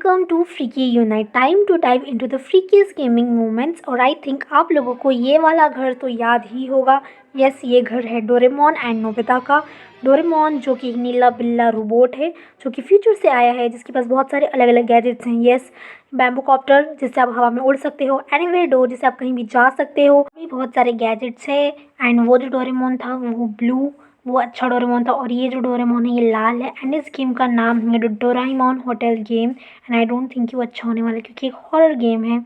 Welcome to freaky unite, time to dive into the freaky's gaming moments. और I think आप लोगों को ये वाला घर तो याद ही होगा। यस, ये घर है डोरेमोन एंड नोबिता का। डोरेमोन जो कि एक नीला बिल्ला रोबोट है जो कि फ्यूचर से आया है, जिसके पास बहुत सारे अलग अलग गैजेट्स हैं। यस, बैम्बू कॉप्टर जिससे आप हवा में उड़ सकते हो, एनीवेयर डोर जिससे आप कहीं भी जा सकते हो, भी बहुत सारे गैजेट्स है। एंड वो जो डोरेमोन था वो ब्लू, वो अच्छा डोरेमोन था। और ये जो डोरेमोन है ये लाल है। एंड इस गेम का नाम है Doraemon hotel game. And I don't think ये अच्छा होने वाला है क्योंकि एक हॉरर गेम है।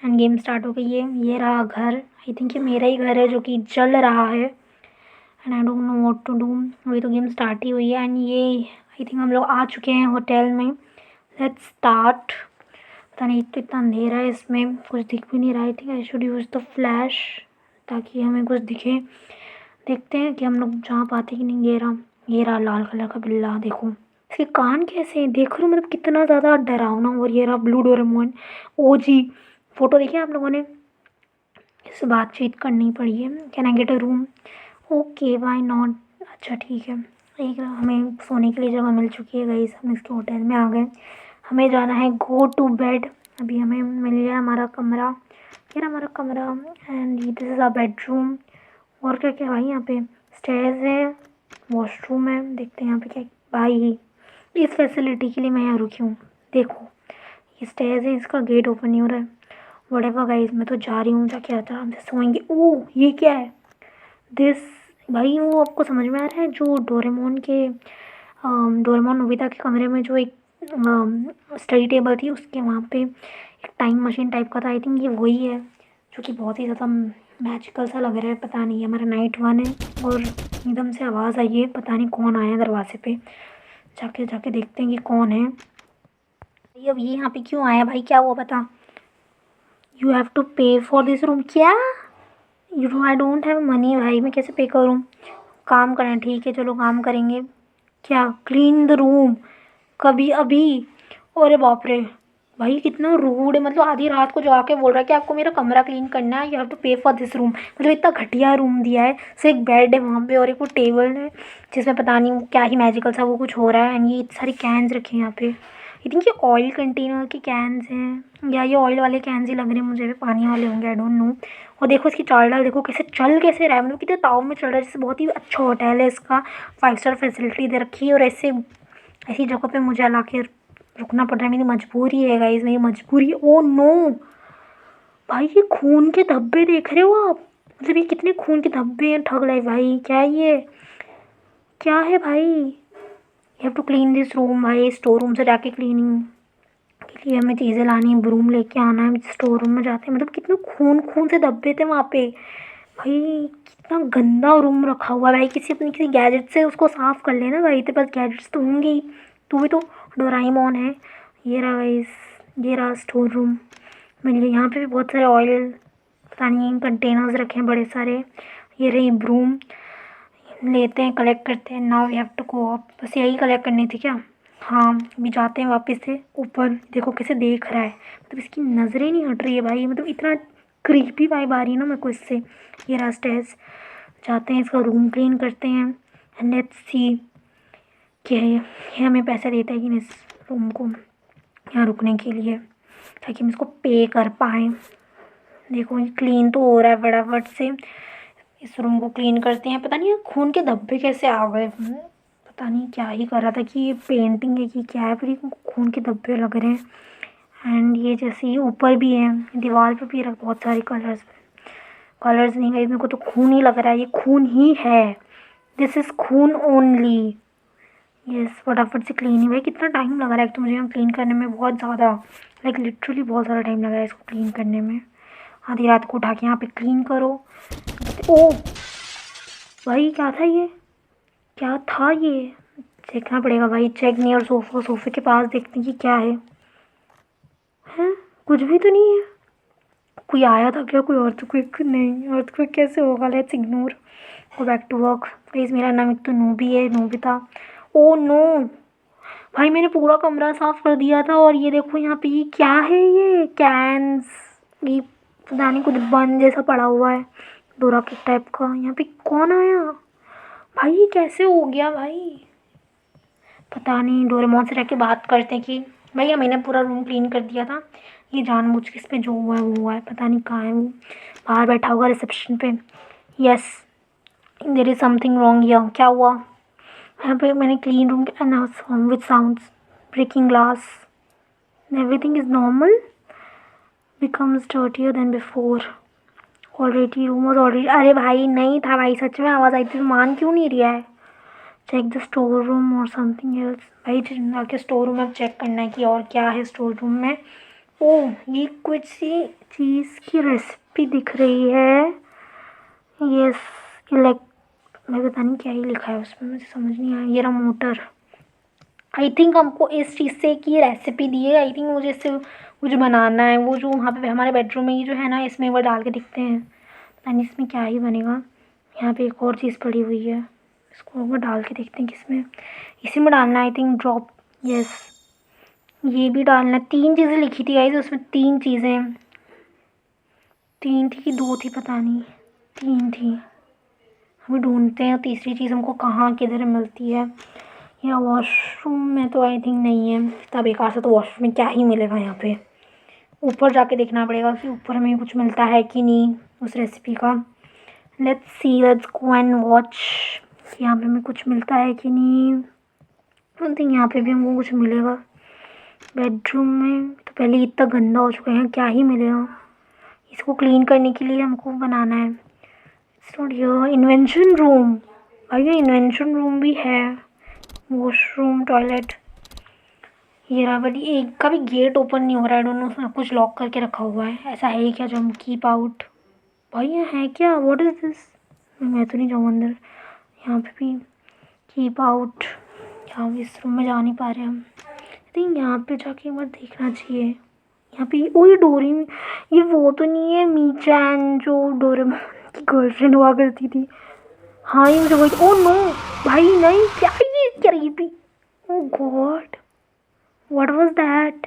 एंड गेम स्टार्ट हो गई है। ये रहा घर। आई थिंक ये मेरा ही घर है जो कि जल रहा है। And I don't know what to do. अभी तो गेम स्टार्ट ही हुई है। एंड ये आई थिंक हम लोग आ चुके हैं होटल में। Let's start. पता नहीं, तो इतना अंधेरा है इसमें, कुछ दिख भी नहीं रहा। I think I should use the flash ताकि हमें कुछ दिखे। देखते हैं कि हम लोग जहाँ पाते कि नहीं। ये रहा लाल कलर का बिल्ला। देखो इसके कान कैसे हैं, देख रहे हो, मतलब कितना ज़्यादा डरावना। और ये रहा ब्लू डोरेमोन ओजी। फोटो देखिए आप लोगों ने। इससे बातचीत करनी पड़ी है। Can I get a room? Okay, why not. अच्छा ठीक है। एक हमें सोने के लिए जगह मिल चुकी है। गाइस हम इसके होटल में आ गए। हमें जाना है गो टू बेड। अभी हमें मिल गया हमारा कमरा। ये रहा हमारा कमरा। And this is a bedroom. और क्या क्या भाई, यहाँ पे स्टेयर्स है, वॉशरूम है। देखते हैं यहाँ पे क्या भाई। इस फैसिलिटी के लिए मैं यहाँ रुकी हूँ। देखो ये स्टेयर्स है, इसका गेट ओपन नहीं हो रहा है। व्हाटएवर गाइस, मैं तो जा रही हूँ। जाके आराम से सोएंगे। ओह ये क्या है दिस? भाई वो आपको समझ में आ रहा है जो डोरेमोन नोबिता के कमरे में जो एक स्टडी टेबल थी, उसके वहाँ पे एक टाइम मशीन टाइप का था। आई थिंक ये वही है जो कि बहुत ही ज़्यादा मैजिकल सा लग रहा है। पता नहीं, हमारा नाइट वन है। और एकदम से आवाज़ आई है, पता नहीं कौन आया दरवाजे पे। जाके जाके देखते हैं कि कौन है। भाई अब ये यहाँ पे क्यों आया भाई, क्या हुआ बता। यू हैव टू पे फॉर दिस रूम? क्या? You I don't have money. भाई मैं कैसे पे करूँ? काम करें, ठीक है चलो काम करेंगे। क्या? Clean the room? कभी अभी? अरे बाप रे, भाई कितना रूड है। मतलब आधी रात को जगा के बोल रहा है कि आपको मेरा कमरा क्लीन करना है, यू हैव टू पे फॉर दिस रूम। मतलब इतना घटिया रूम दिया है। सिर्फ एक बेड है वहाँ पे और एक वो टेबल है जिसमें पता नहीं क्या ही मैजिकल सा वो कुछ हो रहा है। एंड ये इतनी सारी कैन्स रखे हैं यहाँ पे। आई थिंक ये ऑयल कंटेनर की कैन्स हैं, या ये ऑयल वाले कैन्स ही लग रहे हैं मुझे, भी पानी वाले होंगे, आई डोंट नो। और देखो इसकी चाल देखो कैसे चल कैसे रहा है, मतलब कितने ताव में चल रहा है। जैसे बहुत ही अच्छा होटल है इसका, 5 स्टार फैसिलिटी दे रखी है। और ऐसे ऐसी जगह पे मुझे ला के रुकना पड़ रहा है। मेरी मजबूरी है गाइस, मेरी मजबूरी। ओ नो भाई, ये खून के धब्बे देख रहे हो आप? मतलब ये कितने खून के धब्बे हैं। ठग लाए भाई, क्या है ये, क्या है भाई? You have to clean this room. भाई स्टोर रूम से जाके क्लीनिंग के लिए हमें चीज़ें लानी है, ब्रूम लेके आना है, स्टोर रूम में जाते हैं। मतलब कितने खून खून से धब्बे थे वहाँ पे। भाई कितना गंदा रूम रखा हुआ है भाई। किसी अपनी किसी गैजेट से उसको साफ कर लेना भाई, तेरे पास गैजेट्स तो होंगे ही। तू भी तो डोराएमोन है। ये रहा गाइस, ये रहा स्टोर रूम। मिल गया। यहाँ पे भी बहुत सारे ऑयल, पता नहीं कंटेनर्स रखे हैं बड़े सारे। ये रही ब्रूम, लेते हैं कलेक्ट करते हैं। Now we have to go up. बस यही कलेक्ट करनी थी क्या? हाँ अभी जाते हैं वापस से ऊपर। देखो कैसे देख रहा है, मतलब इसकी नज़रें नहीं हट रही है भाई। मतलब इतना क्रीपी वाइब आ रही है ना मेरे को इससे। ये रहा स्टेयर्स। जाते हैं इसका रूम क्लीन करते हैं। एंड लेट्स सी कि ये हमें पैसे देता है कि नहीं इस रूम को यहाँ रुकने के लिए, ताकि हम इसको पे कर पाएँ। देखो ये क्लीन तो हो रहा है फटाफट से। इस रूम को क्लीन करते हैं। पता नहीं ये खून के धब्बे कैसे आ गए। पता नहीं क्या ही कर रहा था कि ये पेंटिंग है कि क्या है, पर ये खून के धब्बे लग रहे हैं। एंड ये जैसे ही ऊपर भी है, दीवार पे भी रख बहुत सारे कलर्स। कलर्स नहीं गई, मेरे को तो खून ही लग रहा है। ये खून ही है, दिस इज़ खून ओनली। यस, फटाफट से क्लीन ही। भाई कितना टाइम लग रहा है, तो मुझे यहाँ क्लीन करने में बहुत ज़्यादा, लाइक लिटरली बहुत ज़्यादा टाइम लग रहा है इसको क्लीन करने में। आधी रात को उठा के यहाँ पे क्लीन करो। ओ भाई क्या था ये, क्या था ये? देखना पड़ेगा भाई। चेक नियर सोफा, सोफे के पास देखते हैं कि क्या है। हैं, कुछ भी तो नहीं है। कोई आया था क्या? कोई अर्थक्वेक? नहीं, अर्थक्वेक कैसे होगा। Let's ignore, go back to work. Please, मेरा नाम एक तो नूबी है, नोबिता। ओ नो भाई, मैंने पूरा कमरा साफ कर दिया था और ये देखो यहाँ पे ये क्या है, ये कैंस, ये पता नहीं कुछ बन जैसा पड़ा हुआ है, डोरा के टाइप का। यहाँ पे कौन आया भाई? ये कैसे हो गया भाई? पता नहीं। डोरेमोन से रह के बात करते हैं कि भैया मैंने पूरा रूम क्लीन कर दिया था, ये जानबूझ के इस पे जो हुआ है वो हुआ है, पता नहीं कहाँ है वो, बाहर बैठा होगा रिसेप्शन पे। Yes, there is something wrong here. क्या हुआ? यहाँ पे मैंने क्लीन रूम किया ना, with sounds, breaking glass, everything is normal, becomes dirtier than before, already room was already, अरे भाई नहीं था भाई, सच में आवाज़ आई थी, तो मान क्यों नहीं रहा है? चेक द स्टोर रूम और समथिंग एल्स। भाई जाके स्टोर रूम में चेक करना है कि और क्या है स्टोर रूम में। ओह, ये कुछ सी चीज़ की रेसिपी दिख रही है। यस, इलेक्ट, मैं पता नहीं क्या ही लिखा है उसमें, मुझे समझ नहीं आया। ये रहा मोटर। आई थिंक हमको इस चीज़ से की रेसिपी दी है। आई थिंक मुझे इससे कुछ बनाना है। वो जो वहाँ पे हमारे बेडरूम में ये जो है ना, इसमें वो डाल के दिखते हैं, पता नहीं इसमें क्या ही बनेगा। यहाँ पे एक और चीज़ पड़ी हुई है, इसको वो डाल के देखते हैं किसमें, इसी में डालना आई थिंक, ड्रॉप। यस, ये भी डालना। 3 चीज़ें लिखी थी गाइस उसमें, 3 चीज़ें, 3 थी कि 2 थी पता नहीं, 3 थी। हम ढूंढते हैं तीसरी चीज़ हमको कहाँ किधर मिलती है। या वॉशरूम में तो आई थिंक नहीं है, इतना बेकार से तो वॉशरूम में क्या ही मिलेगा यहाँ पे। ऊपर जाके देखना पड़ेगा कि ऊपर में कुछ मिलता है कि नहीं उस रेसिपी का। Let's see, let's go and watch यहाँ पे हमें कुछ मिलता है कि नहीं। आई थिंक यहाँ पे भी हमको कुछ मिलेगा। बेडरूम में तो पहले इतना गंदा हो चुका है, क्या ही मिलेगा। इसको क्लीन करने के लिए हमको बनाना है। It's not here. Invention room, भाई ये इन्वेंशन रूम भी है। वॉशरूम, टॉयलेट, ये रहा, बट एक का भी गेट ओपन नहीं हो रहा है। दोनों उसमें कुछ लॉक करके रखा हुआ है। ऐसा है क्या जो हम कीप आउट, भाई ये है क्या? What is this? मैं तो नहीं जाऊँ अंदर। यहाँ पे भी कीप आउट, यहाँ इस रूम में जा नहीं पा रहे हम। आई थिंक यहाँ पे जाके एक बार देखना चाहिए। यहाँ पे ओ, ये डोरी, ये वो तो नहीं है मीचान जो डोरेमोन की गर्लफ्रेंड हुआ करती थी? हाँ ये मुझे वही। ओ नो भाई नहीं, क्या ये कर रही थी? ओ गॉड, व्हाट वाज दैट?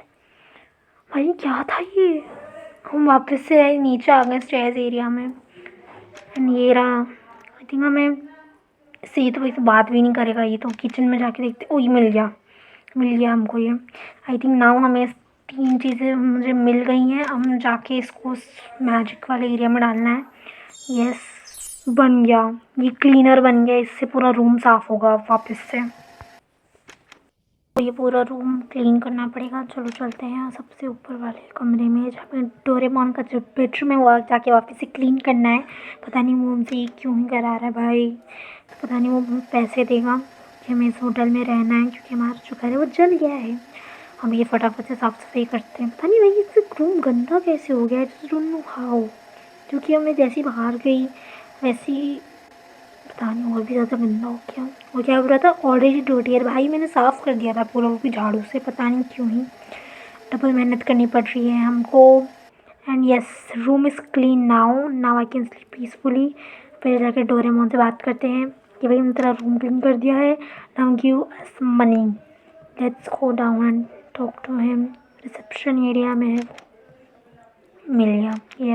भाई क्या था ये? हम वापस से नीचे आ गए स्टेयर्स एरिया में। एंड ये रहा, आई थिंक हमें इससे, ये तो वैसे बात भी नहीं करेगा, ये तो किचन में जाके देखते। ओ ये मिल गया हमको ये। आई थिंक नाउ हमें 3 चीज़ें मुझे मिल गई हैं। हम जाके इसको मैजिक वाले एरिया में डालना है। यस, बन गया, ये क्लीनर बन गया, इससे पूरा रूम साफ़ होगा वापस से। तो ये पूरा रूम क्लीन करना पड़ेगा। चलो चलते हैं सबसे ऊपर वाले कमरे में जहाँ पे डोरेमोन का जो बेडरूम है वो जाके वापस से क्लीन करना है। पता नहीं वो हमसे क्यों ही करा रहा है भाई, पता नहीं वो पैसे देगा कि हमें इस होटल में रहना है, क्योंकि हमारा जो घर है वो जल गया है। हम ये फटाफट से साफ़ सफाई करते हैं। पता नहीं भाई इससे रूम गंदा कैसे हो गया, आई डोंट नो हाउ, क्योंकि हमें जैसी बाहर गई वैसी, पता नहीं और भी ज़्यादा गंदा हो गया। और क्या हो रहा था, ऑलरेडी डर्टियर, भाई मैंने साफ़ कर दिया था पूरा वो भी झाड़ू से, पता नहीं क्यों ही डबल मेहनत करनी पड़ रही है हमको। And yes, room is clean now I can sleep peacefully. फिर जाके डोरेमोन से बात करते हैं कि भाई मैंने तेरा रूम क्लीन कर दिया है, now give us money, let's go down and talk to him. Reception area में है, मिल गया, ये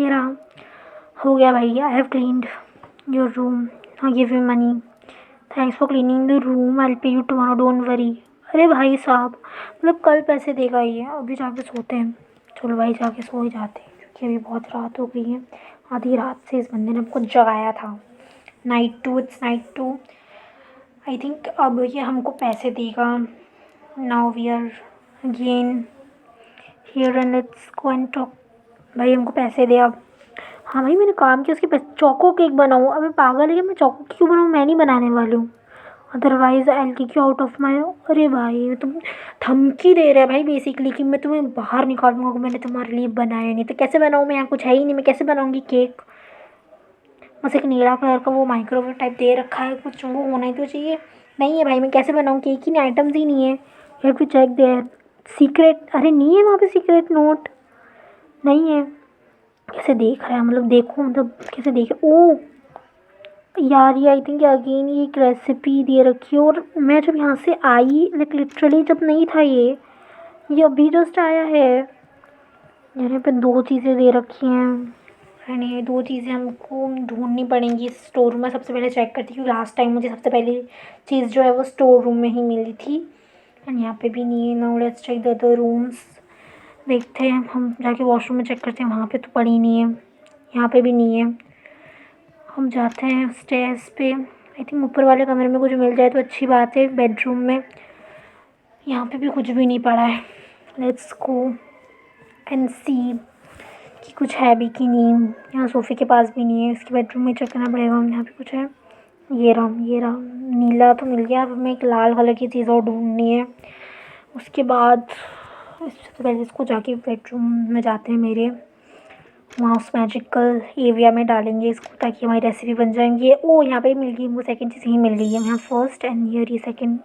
रहा, हो गया भाई। I have cleaned your room, I give you money, thanks for cleaning the room, I will pay you tomorrow, don't worry. अरे भाई साहब, मतलब कल पैसे देगा ये, अभी जाके सोते हैं। चलो भाई जाके सो ही जाते हैं, क्योंकि अभी बहुत रात हो गई है। आधी रात से इस बंदे ने हमको जगाया था। It's night 2। आई थिंक अब ये हमको पैसे देगा। Now we are again here and let's go and talk. भाई हमको पैसे दे अब। हाँ भाई मैंने काम किया उसके पैसे। चोको केक बनाऊँ? अबे पागल है क्या, मैं चोको केक क्यों बनाऊँ, मैं नहीं बनाने वाली हूँ। Otherwise I will kick you out of my. अरे भाई तुम धमकी दे रहे हैं भाई बेसिकली कि मैं तुम्हें बाहर निकालूंगा अगर मैंने तुम्हारे लिए बनाया नहीं तो। कैसे बनाऊँ मैं, यहाँ कुछ है ही नहीं, मैं कैसे बनाऊँगी केक? बस एक नीला कलर का वो माइक्रोवेव टाइप दे रखा है, कुछ वो होना ही तो चाहिए। नहीं है भाई, मैं कैसे बनाऊँ, केक ही नहीं, आइटम्स ही नहीं है। You have to check their secret. अरे नहीं है वहाँ पे सीक्रेट नोट, नहीं है। कैसे देख रहा है, मतलब देखो, मतलब कैसे देख, ओ यार ये आई थिंक अगेन ये एक रेसिपी दे रखी है। और मैं जब यहाँ से आई, लाइक लिटरली जब नहीं था ये अभी जस्ट आया है। यहाँ पे 2 चीज़ें दे रखी हैं एंड ये 2 चीज़ें हमको ढूंढनी पड़ेंगी स्टोर रूम में। सबसे पहले चेक करती हूँ, क्योंकि लास्ट टाइम मुझे सबसे पहली चीज़ जो है वो स्टोर रूम में ही मिली थी। एंड यहाँ पे भी नहीं है। Now let's check the other rooms. देखते हैं, हम जाके वॉशरूम में चेक करते हैं, वहाँ पे तो पड़ी नहीं है, यहाँ पे भी नहीं है। हम जाते हैं स्टेयर्स पे। आई थिंक ऊपर वाले कमरे में कुछ मिल जाए तो अच्छी बात है। बेडरूम में यहाँ पे भी कुछ भी नहीं पड़ा है। लेट्स गो एंड सी कि कुछ है भी कि नहीं। यहाँ सोफ़े के पास भी नहीं है, इसके बेडरूम में चेक करना पड़ेगा। यहाँ पे कुछ है, ये रहा नीला तो मिल गया। अब हमें एक लाल कलर की चीज़ और ढूंढनी है। उसके बाद इससे पहले इसको जाके बेडरूम में जाते हैं मेरे, वहाँ उस मैजिकल एरिया में डालेंगे इसको ताकि हमारी रेसिपी बन जाएंगी। ओ यहाँ पे मिल गई, वो सेकंड चीज़ ही मिल गई है। यहाँ फर्स्ट एंड ये सेकंड,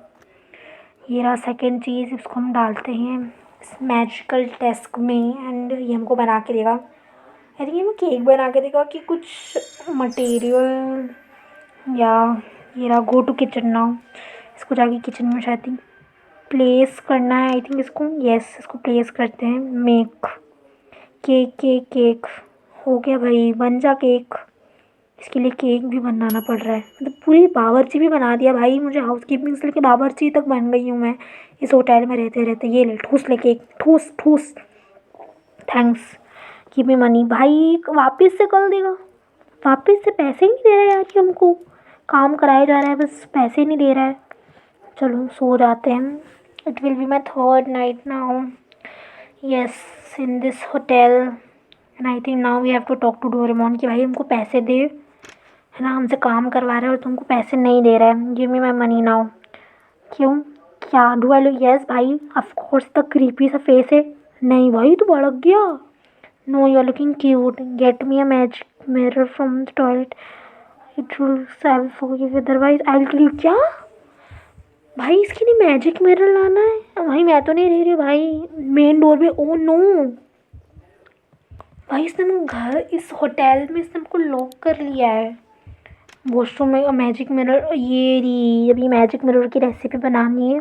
ये रहा सेकंड चीज़। इसको हम डालते हैं इस मैजिकल डेस्क में एंड ये हमको बना के देगा। आई थिंक ये हमें केक बना के देगा कि कुछ मटेरियल, या ये रहा गो टू किचन नाउ। इसको जाके किचन में शायद थिंक प्लेस करना है। आई थिंक इसको, यस इसको प्लेस करते हैं। मेक केक केक केक हो गया भाई, बन जा केक। इसके लिए केक भी बनाना पड़ रहा है, मतलब पूरी बावर्ची भी बना दिया भाई मुझे। हाउस कीपिंग से लेके बावर्ची तक बन गई हूँ मैं इस होटल में रहते रहते। ये ले ठूस ले केक, ठूस ठूस। Thanks keep me money. भाई वापस से कर देगा, वापस से पैसे ही नहीं दे रहा है यार। कि हमको काम कराया जा रहा है, बस पैसे नहीं दे रहा है। चलो सो जाते हैं। It will be my third night now, yes in this hotel. And I think now we have to talk to Doraemon कि भाई हमको पैसे दे, है ना, हमसे काम करवा रहा है और तुमको पैसे नहीं दे रहा है। Give me my money now. क्यों, क्या डू आई लुक, यस भाई ऑफ कोर्स द क्रीपी सा फेस है। नहीं भाई तू भड़क गया। No you are looking cute, get me a magic mirror from the toilet, it rules I will forgive otherwise I will kill you. क्या भाई, इसके लिए मैजिक मिरर लाना है भाई? मैं तो नहीं रह रही भाई मेन डोर पे। ओ नो भाई, इसने हम घर, इस होटल में इसने हमको लॉक कर लिया है। वॉशरूम में मैजिक मिरर, ये रही। अभी मैजिक मिरर की रेसिपी बनानी है,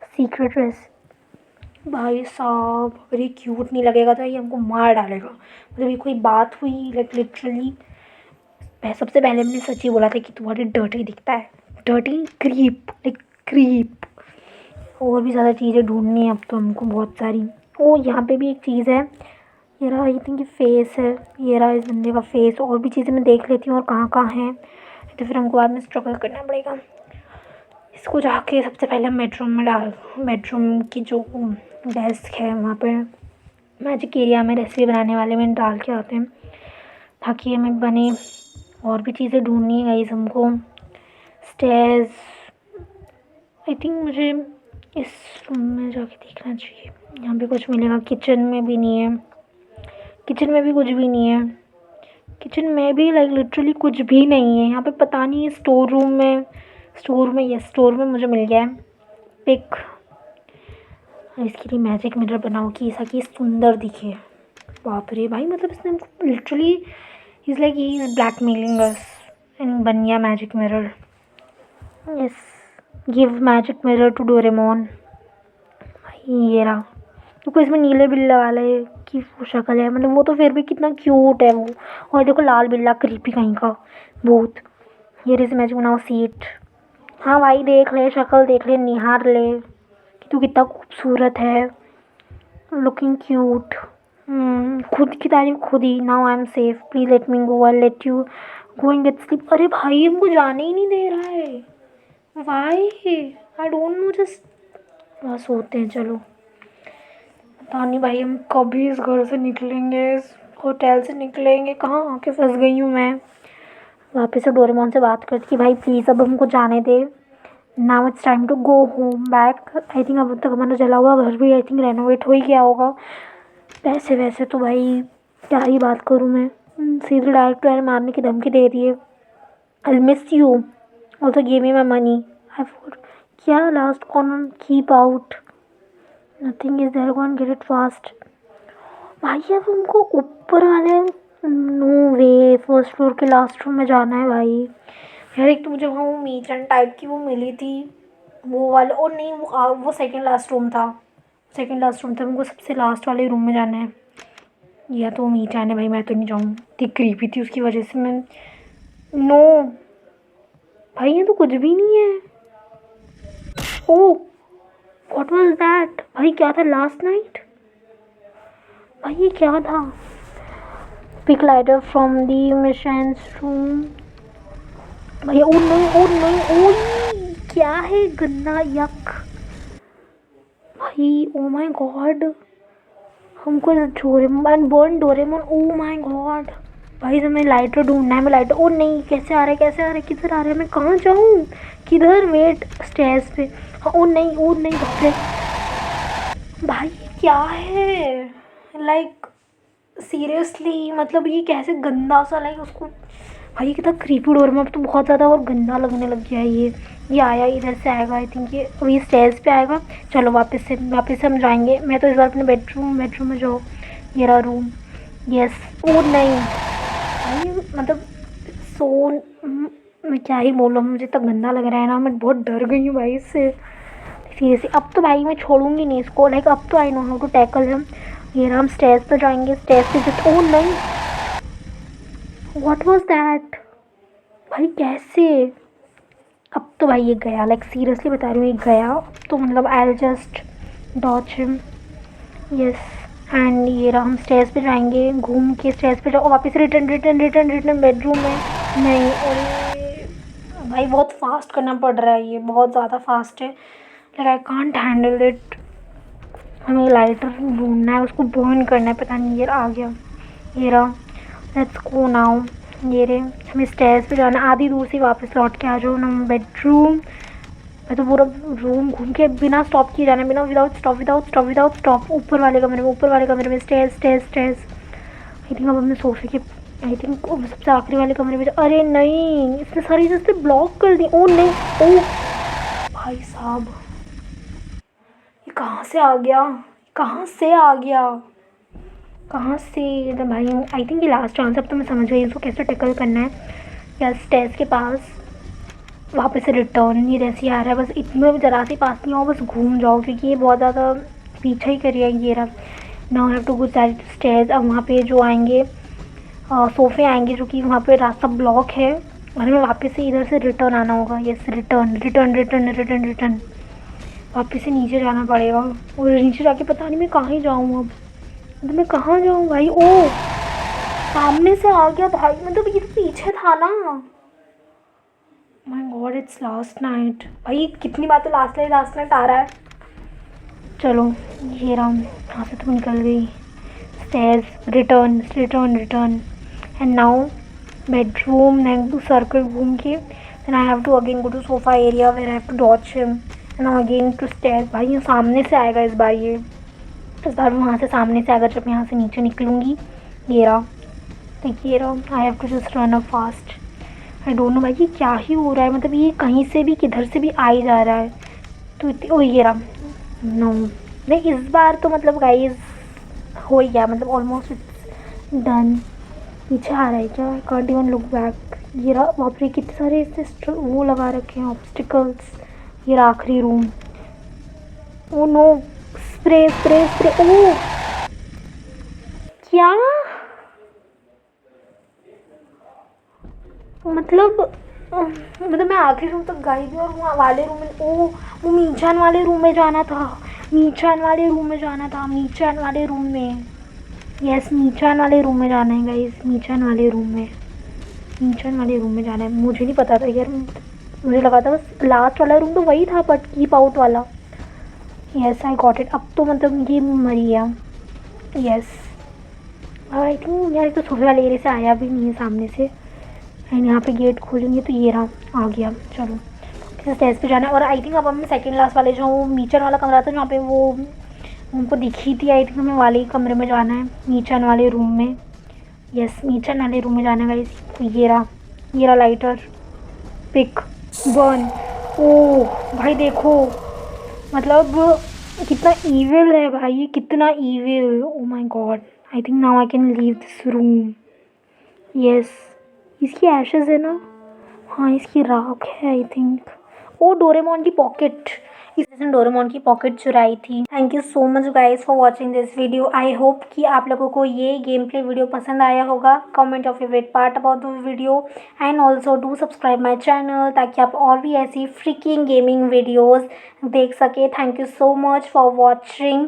सीक्रेट रेसिपी। भाई साहब अगर ये क्यूट नहीं लगेगा तो ये हमको मार डालेगा। मतलब ये कोई बात हुई? लाइक लिटरली सबसे पहले मैंने सच ही बोला था कि तू बहुत डर्टी दिखता है, डर्टी क्रीप, लाइक क्रीप। और भी ज़्यादा चीज़ें ढूंढनी है अब तो हमको, बहुत सारी। ओ यहाँ पे भी एक चीज़ है, ये रहा। आई थिंक ये फेस है, ये रहा इस बंदे का फेस। और भी चीज़ें मैं देख लेती हूँ और कहाँ कहाँ हैं, तो फिर हमको बाद में स्ट्रगल करना पड़ेगा। इसको जाके सबसे पहले हम बेडरूम में डाल, बेडरूम की जो डेस्क है वहाँ पर मैजिक एरिया में रेसिपी बनाने वाले में डाल के आते हैं ताकि हमें बने। और भी चीज़ें ढूंढनी है गाइस हमको। स्टेयर्स, आई थिंक मुझे इस रूम में जाके देखना चाहिए, यहाँ पे कुछ मिलेगा। किचन में भी नहीं है, किचन में भी कुछ भी नहीं है। किचन में भी लाइक लिटरली कुछ भी नहीं है। यहाँ पे पता नहीं, स्टोर रूम में, स्टोर में, यस स्टोर में मुझे मिल गया है पिक। इसके लिए मैजिक मिरर बनाओ कि ऐसा कि सुंदर दिखे। बाप रे भाई, मतलब इसने हमको literally is like he is blackmailing us. And बन गया magic mirror. Yes, give magic mirror to Doraemon. भाई ये रहा। देखो इसमें नीले बिल्ला वाला है कि वो शक्ल है, मतलब वो तो फिर भी कितना क्यूट है वो। और देखो लाल बिल्ला क्रीपी कहीं का भूत। ये इस मैजिक बनाओ सीट। हाँ भाई देख ले, शक्ल देख ले, निहार ले कि तू कितना खूबसूरत है, लुकिंग क्यूट। खुद की तारीफ खुद ही। Now I am safe, please let me go, I let you go and get sleep. अरे भाई हमको जाने ही नहीं दे रहा है, why? I don't know, just बस सोते हैं। चलो पता नहीं भाई हम कभी इस घर से निकलेंगे, इस होटल से निकलेंगे, कहाँ आके फंस गई हूँ मैं। वापस से डोरेमोन से बात करती कि भाई प्लीज़ अब हमको जाने दे। Now it's time to go home back. I think अब तक हमारा जला हुआ घर भी आई थिंक रेनोवेट हो ही गया होगा। पैसे वैसे तो भाई क्या ही बात करूँ मैं, सीधे डायरेक्ट यार मारने की धमकी दे रही है। I miss you also give me my money. I for क्या last corner keep out, nothing is there, go and get it fast. भाई अब हमको ऊपर वाले, नो वे, फर्स्ट फ्लोर के लास्ट रूम में जाना है भाई। यार एक तो मुझे वहाँ वो मीचन टाइप की वो मिली थी, वो वाला। और नहीं वो सेकंड लास्ट रूम था, सेकंड लास्ट रूम था। हमको सबसे लास्ट वाले रूम में जाना है। या तो वो मीचान है भाई, मैं तो नहीं जाऊँ, इतनी क्रीपी थी उसकी वजह से मैं। नो भाई ये तो कुछ भी नहीं है। Oh what was that? भाई क्या था लास्ट नाइट? भाई ये क्या था? Pick lighter from the missions room. भैया ओ नहीं ओ नहीं ओ, क्या है गंदा यक। भाई ओ माय गॉड, हमको Doraemon burn Doraemon, oh my God. भाई हमें लाइटर ढूंढना है, मैं लाइटर, ओ नहीं कैसे आ रहा है कैसे आ रहा है किधर आ रहा है, मैं कहाँ जाऊँ किधर, वेट स्टेयर्स पे, हाँ ओ नहीं ओ नहीं बाप रे। भाई क्या है, लाइक सीरियसली मतलब ये कैसे गंदा सा, लाइक उसको, भाई ये कितना क्रीपी डोर में, अब तो बहुत ज़्यादा और गंदा लगने लग गया है ये आया इधर से आएगा, आई थिंक ये अभी स्टेयर्स पे आएगा। चलो वापस से हम जाएंगे, मैं तो इस बार अपने बेडरूम में जाओ, ये रहा रूम। यस ओ नहीं भाई मतलब सो, मैं क्या ही बोलूँ, मुझे तो गंदा लग रहा है ना, मैं बहुत डर गई हूँ भाई इससे सीरियसली। अब तो भाई मैं छोड़ूंगी नहीं इसको, लाइक अब तो I know how to tackle him. ये रहा, हम स्टेयर्स पे जाएंगे, स्टेयर्स पे जस्ट, ओ नहीं व्हाट वाज दैट? भाई कैसे, अब तो भाई ये गया, लाइक सीरियसली बता रही हूँ ये गया, अब तो मतलब I just dodge him. Yes and ये रहा, हम स्टेयर्स पे जाएंगे, घूम के स्टेयर्स पे जाओ, वापस return return return return bedroom में। नहीं अरे भाई बहुत फास्ट करना पड़ रहा है, ये बहुत ज़्यादा फास्ट है, like I can't handle it. हमें लाइटर ढूंढना है, उसको बर्न करना है, पता नहीं ये आ गया, ये रहा, लेट्स गो नाउ। ये रे, हमें स्टेयर्स पे जाना, आधी दूर से वापस लौट के आ जाओ ना बेडरूम। मैं तो पूरा रूम घूम के बिना स्टॉप किए जाना, बिना विदाउट स्टॉप ऊपर वाले कमरे में स्टेयर्स स्टेयर्स स्टेयर्स। आई थिंक अब हमने सोफे के, आई थिंक सबसे आखिरी वाले कमरे में अरे नहीं इसने सारी चीज़ें ब्लॉक कर दी, ओ नहीं ओ भाई साहब, ये कहाँ से आ गया, कहाँ से आ गया, कहाँ से, तो भाई आई थिंक ये लास्ट चांस, अब तो मैं समझ गई इसको कैसे टैकल करना है। या स्टेयर्स के पास वापस से रिटर्न, ये जैसे ही आ रहा है, बस इतने ज़रा सी पास नहीं हो, बस घूम जाओ क्योंकि ये बहुत ज़्यादा पीछे ही कर रही है। ये रहा, now have to go that stairs. अब वहाँ पे जो आएंगे सोफ़े आएंगे, जो कि वहाँ पे रास्ता ब्लॉक है, और हमें वापस से इधर से रिटर्न आना होगा। Yes return return return return return, वापस से नीचे जाना पड़ेगा, और नीचे जाके पता नहीं मैं कहाँ ही जाऊँ अब, मतलब मैं कहाँ जाऊँ भाई, ओ सामने से आ गया भाई, मतलब ये तो पीछे था ना। My God it's last night, भाई कितनी बार तो लास्ट नाइट आ रहा है। चलो ये रहा, यहाँ से तो निकल गई, stairs return return return, and now bedroom, next circle घूम के, then I have to again go to sofa area where I have to dodge him, and again to stairs. भाई ये सामने से आएगा इस बार, ये इस बार वहाँ से सामने से आएगा जब मैं यहाँ से नीचे निकलूँगी। ये रहा, देखिए रहा, I have to just run up fast. I don't know भाई ये क्या ही हो रहा है, मतलब ये कहीं से भी किधर से भी आ ही जा रहा है, तो इतनी ओ ये रहा, नो नहीं इस बार तो मतलब गाइस हो ही गया, मतलब ऑलमोस्ट इट्स डन। पीछे आ रहा है क्या, I can't even look back. ये रहा, बाप रे कितने सारे इससे वो लगा रखे हैं ऑब्स्टिकल्स। ये रहा आखिरी room, oh no spray spray spray, oh क्या मतलब, मतलब मैं आखिरी रूम तक गई थी, और वो वाले रूम में वो मीचान वाले रूम में जाना था, मीचान वाले रूम में जाना था, मीचान वाले रूम में। यस मीचान वाले रूम में जाना है गाइस, मीचान वाले रूम में, मीचान वाले रूम में जाना है। मुझे नहीं पता था यार, मुझे लगा था बस लास्ट वाला रूम तो वही था, बट कीप आउट वाला। यस आई गॉट इट, अब तो मतलब ये मरी है। यस आई थिंक यार, तो सोफे वाले एरिया से आया भी नहीं है सामने से, एंड यहाँ पे गेट खोलेंगे तो ये रहा आ गया। चलो किसी स्टेज पे जाना है, और आई थिंक अब हमें सेकंड लास्ट वाले जो नीचन वाला कमरा था जहाँ पे वो उनको दिखी थी, आई थिंक हमें वाले ही कमरे में जाना है, नीचन वाले रूम में। यस नीचन वाले रूम में जाना है गाइस। तो ये रहा लाइटर, पिक बर्न। ओ भाई देखो, मतलब कितना ईविल है भाई, ये कितना evil, oh my God. I think now I can leave this room. Yes इसकी एशेज है ना, हाँ इसकी राख है आई थिंक। ओ डोरेमोन की पॉकेट, इसने डोरेमोन की पॉकेट चुराई थी। Thank you so much guys for watching this video. I hope कि आप लोगों को ये गेम प्ले वीडियो पसंद आया होगा। Comment your favourite part about the video and also do subscribe my channel ताकि आप और भी ऐसी फ्रीकिंग गेमिंग वीडियोज़ देख सके। Thank you so much for watching.